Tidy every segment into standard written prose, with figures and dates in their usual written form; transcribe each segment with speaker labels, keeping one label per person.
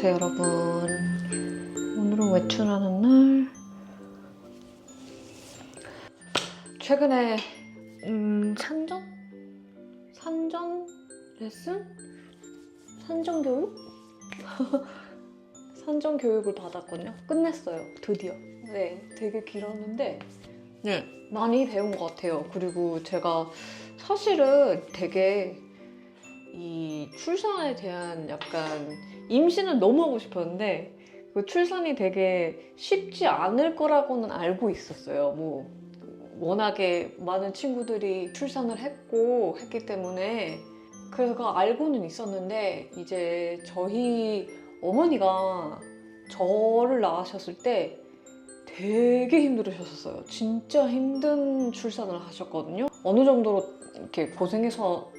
Speaker 1: 안녕하세요 여러분. 오늘은 외출하는 날. 최근에 산전 레슨? 산전 교육? 산전 교육을 받았거든요. 끝냈어요. 드디어. 네, 되게 길었는데 네, 많이 배운 것 같아요. 그리고 제가 사실은 되게 이 출산에 대한 약간 임신은 너무 하고 싶었는데 그 출산이 되게 쉽지 않을 거라고는 알고 있었어요. 뭐 워낙에 많은 친구들이 출산을 했기 때문에 그래서 그거 알고는 있었는데 이제 저희 어머니가 저를 낳으셨을 때 되게 힘들으셨어요. 진짜 힘든 출산을 하셨거든요. 어느 정도로 이렇게 고생해서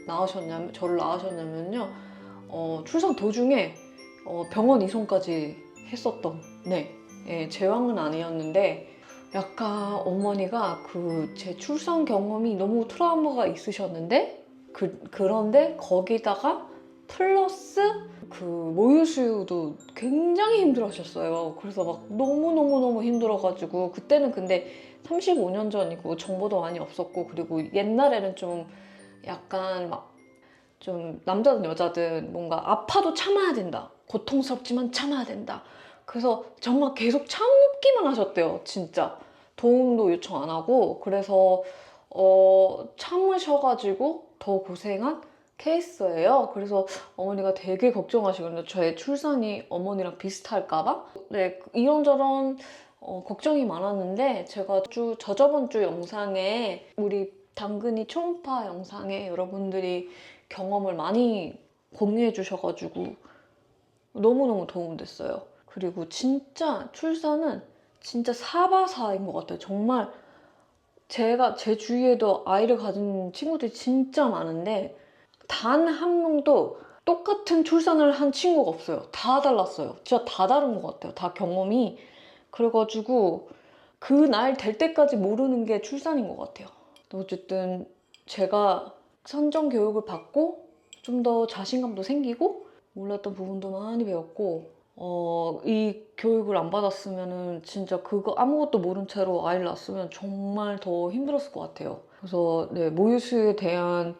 Speaker 1: 저를 낳으셨냐면요. 출산 도중에 병원 이송까지 했었던, 제왕은 아니었는데 약간 어머니가 제 출산 경험이 너무 트라우마가 있으셨는데 그런데 거기다가 플러스 모유수유도 굉장히 힘들어하셨어요. 그래서 막 너무너무너무 힘들어가지고 그때는 근데 35년 전이고 정보도 많이 없었고 그리고 옛날에는 좀 약간 좀 남자든 여자든 뭔가 아파도 참아야 된다. 고통스럽지만 참아야 된다. 그래서 정말 계속 참기만 하셨대요. 진짜. 도움도 요청 안 하고 그래서 참으셔가지고 더 고생한 케이스예요. 그래서 어머니가 되게 걱정하시거든요. 저의 출산이 어머니랑 비슷할까봐. 네, 이런저런 걱정이 많았는데 제가 저저번 주 영상에 우리 당근이 초음파 영상에 여러분들이 경험을 많이 공유해 주셔가지고 너무너무 도움됐어요. 그리고 진짜 출산은 진짜 사바사인 것 같아요. 정말 제 주위에도 아이를 가진 친구들이 진짜 많은데 단 한 명도 똑같은 출산을 한 친구가 없어요. 다 달랐어요. 진짜 다 다른 것 같아요. 다 경험이. 그래가지고 그 날 될 때까지 모르는 게 출산인 것 같아요. 어쨌든 제가 선정 교육을 받고 좀 더 자신감도 생기고 몰랐던 부분도 많이 배웠고 이 교육을 안 받았으면은 진짜 그거 아무것도 모른 채로 아이를 낳았으면 정말 더 힘들었을 것 같아요. 그래서 네, 모유수유에 대한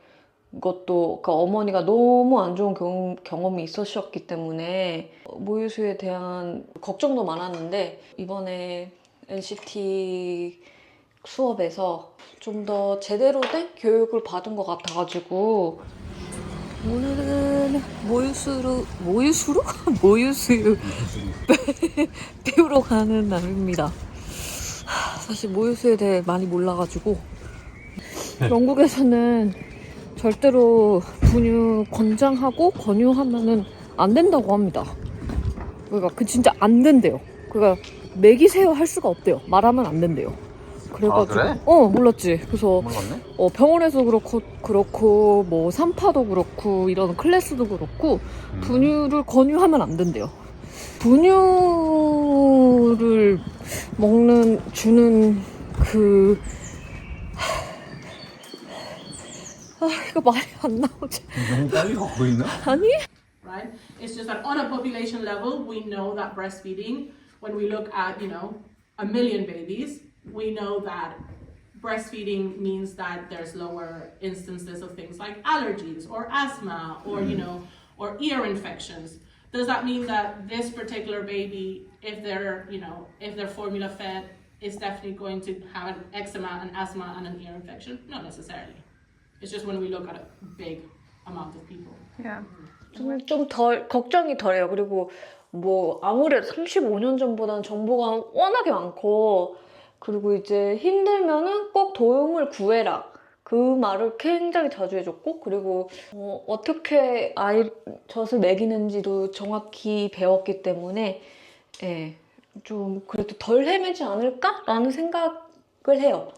Speaker 1: 것도 그러니까 어머니가 너무 안 좋은 경험이 있으셨기 때문에 모유수유에 대한 걱정도 많았는데 이번에 NCT 수업에서 좀 더 제대로 된 교육을 받은 것 같아가지고 오늘은 모유수유 배우러 가는 날입니다. 사실 모유수유에 대해 많이 몰라가지고 영국에서는 절대로 분유 권장하고 권유하면은 안 된다고 합니다. 그러니까 진짜 안 된대요. 그러니까 먹이세요 할 수가 없대요. 말하면 안 된대요. 그래가지고
Speaker 2: 그래?
Speaker 1: 몰랐지. 그래서
Speaker 2: 몰랐네?
Speaker 1: 병원에서 그렇고 뭐 산파도 그렇고 이런 클래스도 그렇고 분유를 권유하면 안 된대요. 분유를 주는 이거 말이 안 나오지.
Speaker 2: 너무 빨리 걷고 있나?
Speaker 1: 아니?
Speaker 3: Right? It's just that on a population level, we know that breastfeeding, when we look at, 1,000,000 babies, we know that breastfeeding means that there's lower instances of things like allergies or asthma or, or ear infections. Does that mean that this particular baby, if they're formula fed, is definitely going to have an eczema, an asthma, and an ear infection? Not necessarily. It's just when we look at a big amount of people.
Speaker 1: Yeah. 좀 덜 걱정이 덜해요. 그리고 뭐 아무래도 35년 전보다는 정보가 워낙에 많고 그리고 이제 힘들면은 꼭 도움을 구해라. 그 말을 굉장히 자주 해줬고 그리고 어떻게 젖을 먹이는지도 정확히 배웠기 때문에 좀 그래도 덜 헤매지 않을까라는 생각을 해요.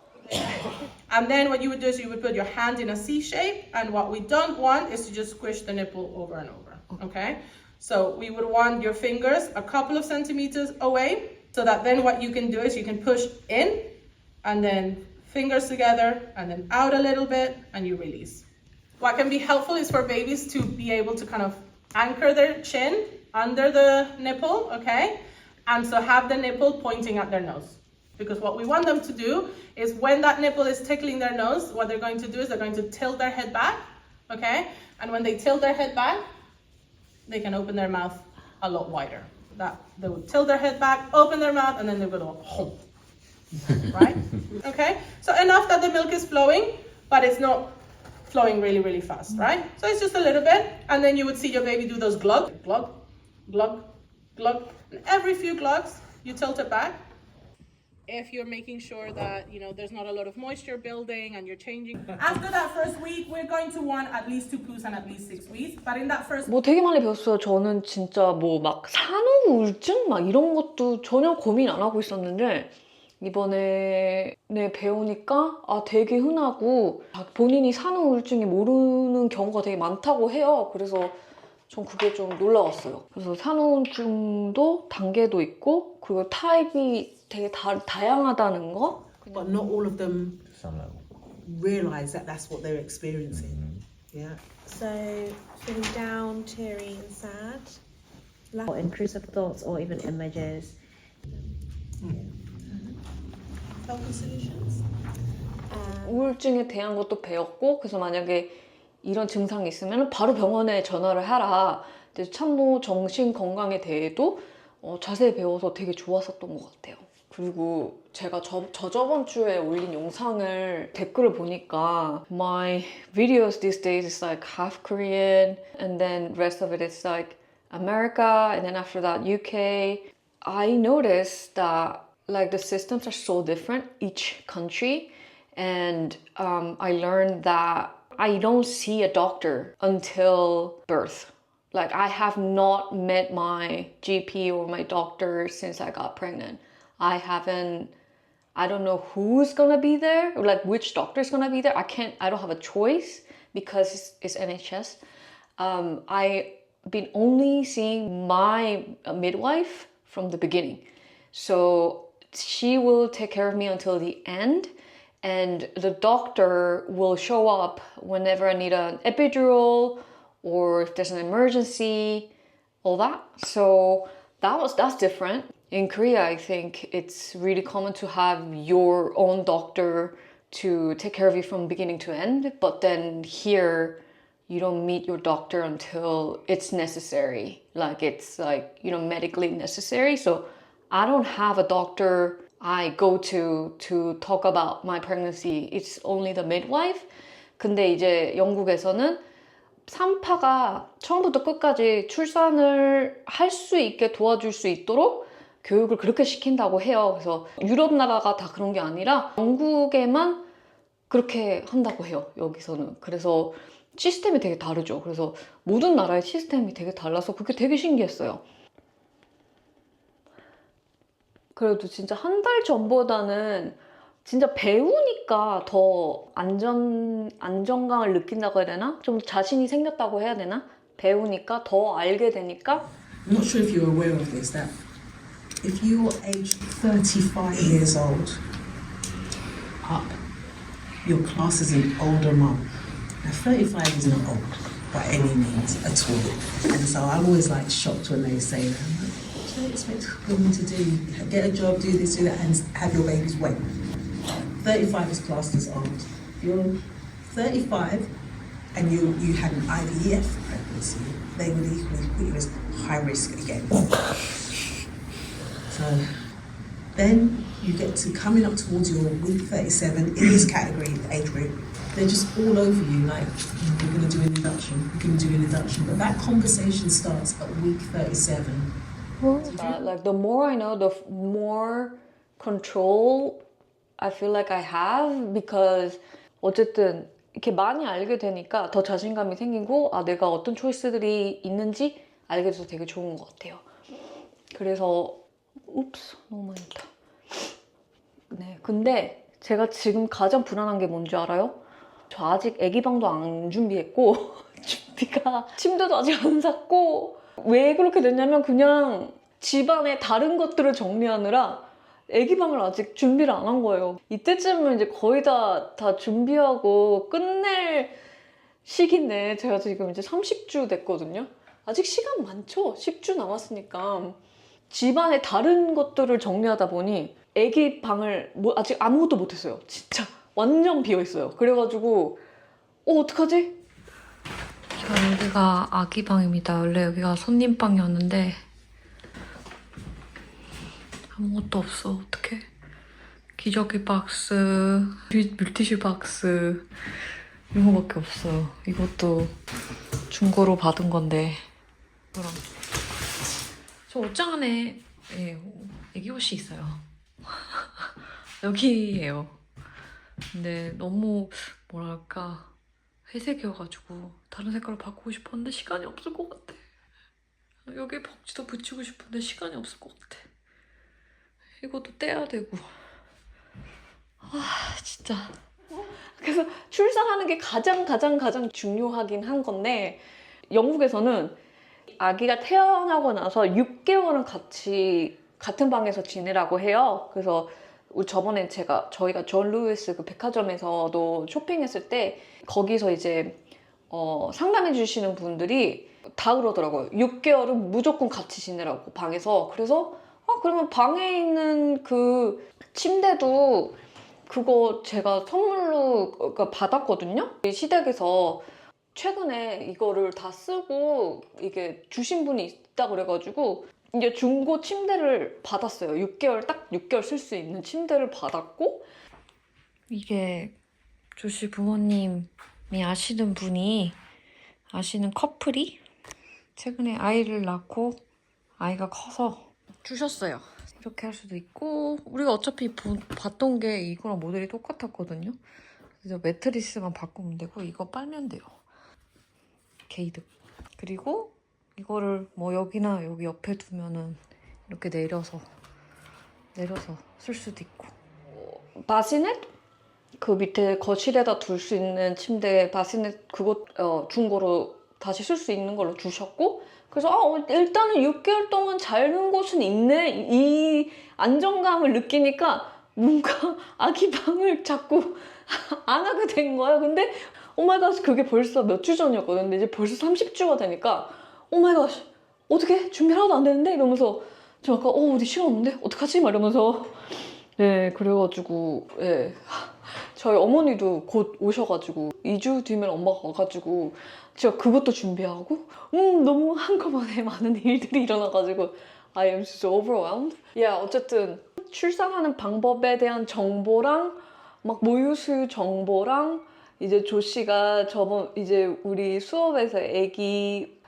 Speaker 3: And then what you would do is you would put your hand in a C shape, and what we don't want is to just squish the nipple over and over, okay? So we would want your fingers a couple of centimeters away, so that then what you can do is you can push in, and then fingers together, and then out a little bit, and you release. What can be helpful is for babies to be able to kind of anchor their chin under the nipple, okay? And so have the nipple pointing at their nose. Because what we want them to do is when that nipple is tickling their nose, what they're going to do is they're going to tilt their head back, okay? And when they tilt their head back, they can open their mouth a lot wider. They would tilt their head back, open their mouth, and then they're going to home. Right? Okay? So enough that the milk is flowing, but it's not flowing really, really fast, right? So it's just a little bit, and then you would see your baby do those glug, glug, glug, glug. And every few glugs, you tilt it back. If you're making sure that, there's not a lot of moisture building and you're changing. After that first week, we're going to want at least 2 poos and at least 6 weeks. But in that first
Speaker 1: 뭐 되게 많이 배웠어요. 저는 진짜 뭐 막 산후우울증 막 이런 것도 전혀 고민 안 하고 있었는데 이번에 배우니까 되게 흔하고 본인이 산후우울증이 모르는 경우가 되게 많다고 해요. 그래서 전 그게 좀 놀라웠어요. 그래서 산후우울증도 단계도 있고 그리고 타입이 되게 다양하다는 거.
Speaker 2: But not all of them realize that that's what they're experiencing. Yeah.
Speaker 4: So feeling down, teary and sad, or intrusive thoughts or even images.
Speaker 2: Healthy solutions.
Speaker 1: 우울증에 대한 것도 배웠고 그래서 만약에 이런 증상이 있으면 바로 병원에 전화를 하라. 산모 정신 건강에 대해도 자세히 배워서 되게 좋았었던 것 같아요. 그리고 제가 저번 주에 올린 영상을 댓글을 보니까 My videos these days is like half Korean and then rest of it is like America and then after that UK. I noticed that like the systems are so different each country and I learned that I don't see a doctor until birth. Like I have not met my GP or my doctor since I got pregnant. I don't know who's gonna be there, or like which doctor's gonna be there. I don't have a choice because it's NHS. I've been only seeing my midwife from the beginning. So she will take care of me until the end. And the doctor will show up whenever I need an epidural or if there's an emergency, all that. So that's different. In Korea, I think it's really common to have your own doctor to take care of you from beginning to end. But then here, you don't meet your doctor until it's necessary. Like it's like, medically necessary. So I don't have a doctor I go to talk about my pregnancy. It's only the midwife. 근데 이제 영국에서는 산파가 처음부터 끝까지 출산을 할 수 있게 도와줄 수 있도록 교육을 그렇게 시킨다고 해요. 그래서 유럽 나라가 다 그런 게 아니라 영국에만 그렇게 한다고 해요. 여기서는. 그래서 시스템이 되게 다르죠. 그래서 모든 나라의 시스템이 되게 달라서 그게 되게 신기했어요. 그래도 진짜 한 달 전보다는 진짜 배우니까 더 안정감을 느낀다고 해야 되나? 좀 자신이 생겼다고 해야 되나? 배우니까 더 알게 되니까.
Speaker 2: I'm not sure if you're aware of this, that if you're aged 35 years old up, your class is an older mum. Now 35 is not old by any means at all. And so I'm always like shocked when they say that. I'm like, what do you expect women to do? Get a job, do this, do that, and have your babies wait. 35 is classed as old. You're 35 and you had an IVF pregnancy, they would equally put you as high risk again. So then you get to coming up towards your week 37 in this category, age group. They're just all over you, like, we're going to do an induction, we're going to do an induction. But that conversation starts at week 37.
Speaker 1: Like the more I know, the more control I feel like I have, because 어쨌든 이렇게 많이 알게 되니까 더 자신감이 생기고 내가 어떤 초이스들이 있는지 알게 돼서 되게 좋은 것 같아요. 그래서 너무 많이 했다. 네, 근데 제가 지금 가장 불안한 게 뭔지 알아요? 저 아직 애기방도 안 준비했고 침대도 아직 안 샀고 왜 그렇게 됐냐면 그냥 집안에 다른 것들을 정리하느라 애기방을 아직 준비를 안 한 거예요. 이때쯤은 이제 거의 다 준비하고 끝낼 시기인데 제가 지금 이제 30주 됐거든요. 아직 시간 많죠? 10주 남았으니까. 집안의 다른 것들을 정리하다 보니 애기 방을 아직 아무것도 못했어요. 진짜 완전 비어있어요. 그래가지고 어떡하지? 자, 여기가 아기 방입니다. 원래 여기가 손님 방이었는데 아무것도 없어. 어떡해. 기저귀 박스, 물티슈 박스 이런 거밖에 없어요. 이것도 중고로 받은 건데 그럼 저 옷장 안에 애기 옷이 있어요. 여기예요. 근데 너무 뭐랄까 회색이어가지고 다른 색깔로 바꾸고 싶었는데 시간이 없을 것 같아. 여기에 벅지도 붙이고 싶은데 시간이 없을 것 같아. 이것도 떼야 되고. 아 진짜. 그래서 출산하는 게 가장 중요하긴 한 건데 영국에서는 아기가 태어나고 나서 6개월은 같이 같은 방에서 지내라고 해요. 그래서 저번에 저희가 존 루이스 그 백화점에서도 쇼핑했을 때 거기서 이제 상담해 주시는 분들이 다 그러더라고요. 6개월은 무조건 같이 지내라고 방에서. 그래서 그러면 방에 있는 그 침대도 그거 제가 선물로 받았거든요. 시댁에서 최근에 이거를 다 쓰고 이게 주신 분이 있다 그래가지고 이제 중고 침대를 받았어요. 6개월 딱 6개월 쓸 수 있는 침대를 받았고 이게 조씨 부모님이 아시는 커플이 최근에 아이를 낳고 아이가 커서 주셨어요. 이렇게 할 수도 있고 우리가 어차피 봤던 게 이거랑 모델이 똑같았거든요. 그래서 매트리스만 바꾸면 되고 이거 빨면 돼요. 게이득. 그리고 이거를 뭐 여기나 여기 옆에 두면은 이렇게 내려서 쓸 수도 있고. 바시넷? 그 밑에 거실에다 둘 수 있는 침대 바시넷 그거 중고로 다시 쓸 수 있는 걸로 주셨고 그래서 일단은 6개월 동안 자는 곳은 있네 이 안정감을 느끼니까 뭔가 아기 방을 자꾸 안 하게 된 거예요. 근데 오마이갓 그게 벌써 몇 주 전이었거든요. 근데 이제 벌써 30주가 되니까 오마이갓 어떻게 준비 하나도 안 되는데 이러면서 저 아까 어디 시간 없는데 어떡하지? 막 이러면서 네 그래가지고 네. 저희 어머니도 곧 오셔가지고 2주 뒤면 엄마가 와가지고 제가 그것도 준비하고 너무 한꺼번에 많은 일들이 일어나가지고 I am so overwhelmed. 어쨌든 출산하는 방법에 대한 정보랑 막 모유수유 정보랑 이제 조씨가 이제 우리 수업에서 애기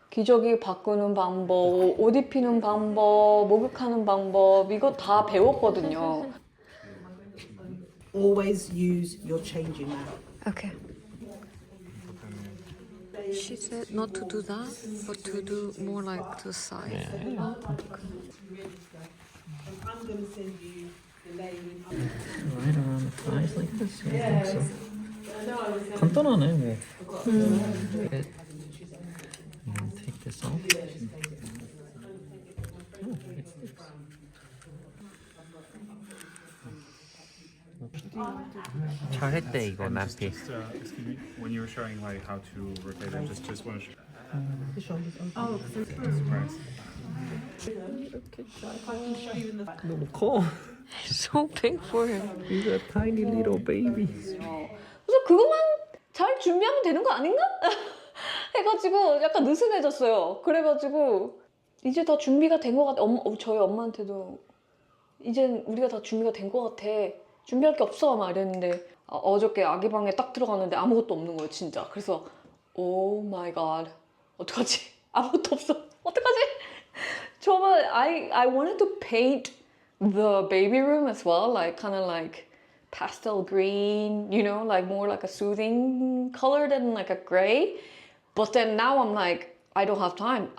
Speaker 1: 기저귀 바꾸는 방법, 옷 입히는 방법, 목욕하는 방법 이거 다 배웠거든요.
Speaker 2: Always use your changing mat.
Speaker 1: Okay. She said not to do that, but to do more like the side.
Speaker 2: I'm going to send you the layering.
Speaker 5: Right around the thighs like this. Yeah, I think so. 간단하네 뭐. Take this off. 잘했대 이거 나피.
Speaker 6: Excuse me, when you were showing like how to rotate it, just want to show.
Speaker 5: 너무 커.
Speaker 1: So big for him.
Speaker 5: He's a tiny little baby.
Speaker 1: 그래서 그것만 잘 준비하면 되는 거 아닌가? 해가지고 약간 느슨해졌어요. 그래가지고 이제 다 준비가 된 것 같아. 저희 엄마한테도 이젠 우리가 다 준비가 된 것 같아. 준비할 게 없어 막 이랬는데 어저께 아기 방에 딱 들어갔는데 아무것도 없는 거예요 진짜. 그래서 오 마이 갓 어떡하지? 아무것도 없어. 어떡하지? 정말 I wanted to paint the baby room as well, like kind of like pastel green, you know, like more like a soothing color than like a gray. But then now I'm like, I don't have time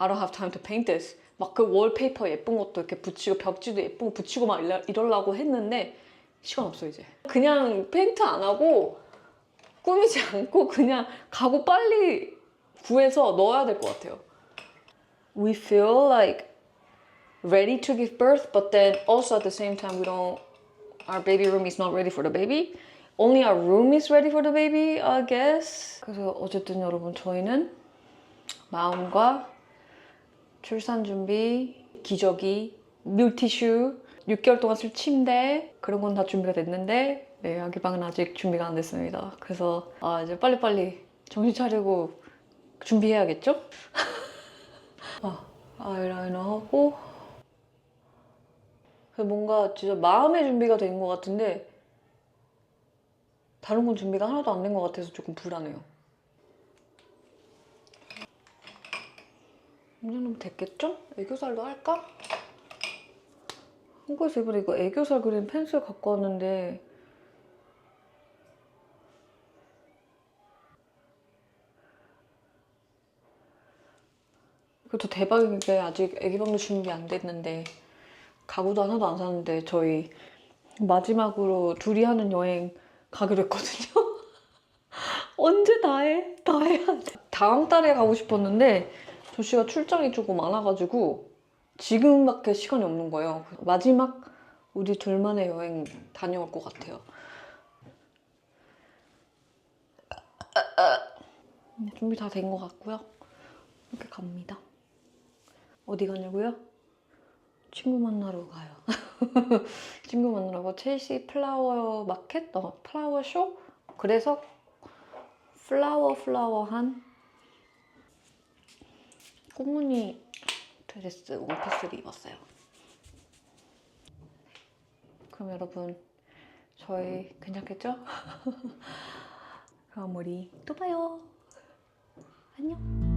Speaker 1: to paint this. 막 그 월페이퍼 예쁜 것도 이렇게 붙이고 벽지도 예쁜 거 붙이고 막 이러려고 했는데 시간 없어 이제. 그냥 페인트 안 하고 꾸미지 않고 그냥 가구 빨리 구해서 넣어야 될 것 같아요. We feel like ready to give birth, but then also at the same time our baby room is not ready for the baby. Only our room is ready for the baby, I guess. 그래서 어쨌든 여러분 저희는 마음과 출산 준비, 기저귀, 물티슈, 6개월 동안 쓸 침대 그런 건 다 준비가 됐는데 네, 아기 방은 아직 준비가 안 됐습니다. 그래서 이제 빨리빨리 정신 차리고 준비해야겠죠? 아이라이너 하고 뭔가 진짜 마음의 준비가 된 것 같은데 다른 건 준비가 하나도 안 된 것 같아서 조금 불안해요. 이 정도면 됐겠죠? 애교살도 할까? 한국에서 이번에 이거 애교살 그린 펜슬 갖고 왔는데 그것도 대박인 게 아직 애기방도 준비 안 됐는데 가구도 하나도 안 샀는데 저희 마지막으로 둘이 하는 여행 가기로 했거든요. 언제 다 해? 다 해야 돼. 다음 달에 가고 싶었는데 조씨가 출장이 조금 많아가지고 지금밖에 시간이 없는 거예요. 마지막 우리 둘만의 여행 다녀올 것 같아요. 준비 다 된 것 같고요. 이렇게 갑니다. 어디 가냐고요? 친구 만나러 가요. 친구 만나러 첼시 플라워 마켓? 플라워 쇼? 그래서 플라워한 꽃무늬 드레스 원피스를 입었어요. 그럼 여러분 저희 괜찮겠죠? 그럼 우리 또 봐요. 안녕.